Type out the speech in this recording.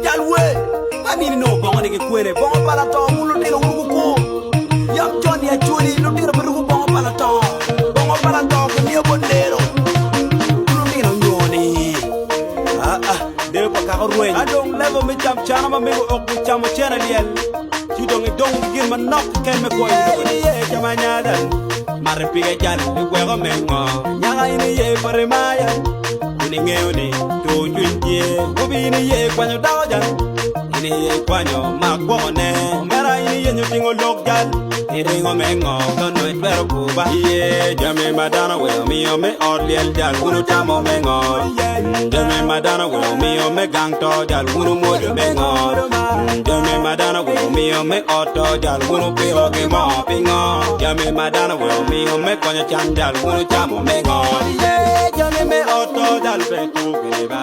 Yalwe, I mean no bonga ke kwere, bonga para to mulo tiro uruko. Yam Johnny a chuli no tiro uruko bonga para to. Bonga para to ke nio bondero. Mulo tiro nyoni. De pa ka ruwe. I don't level me jam chana ma me ok me chamo chana lyel. You don't begin my knock can me go in ye jamanyada. Mare pige jal me kwego mengo. Nyaga ini ye pare maya. Ngeoni to junje obini ye kwanyo dawojan ini ye kwanyo makwone mera ini ye nyutingo lokjal iringo mengo kono itwero kuba ye jame madana we mi o me orliel jal unu tamo mengo jame madana we mi o me gangto jal unu modo mengo jame madana we mi o me oto jal unu piro ke mo pingo jame madana we mi o me kwanyo chan jal unu tamo mengo ye jame me oto jal Betu Geba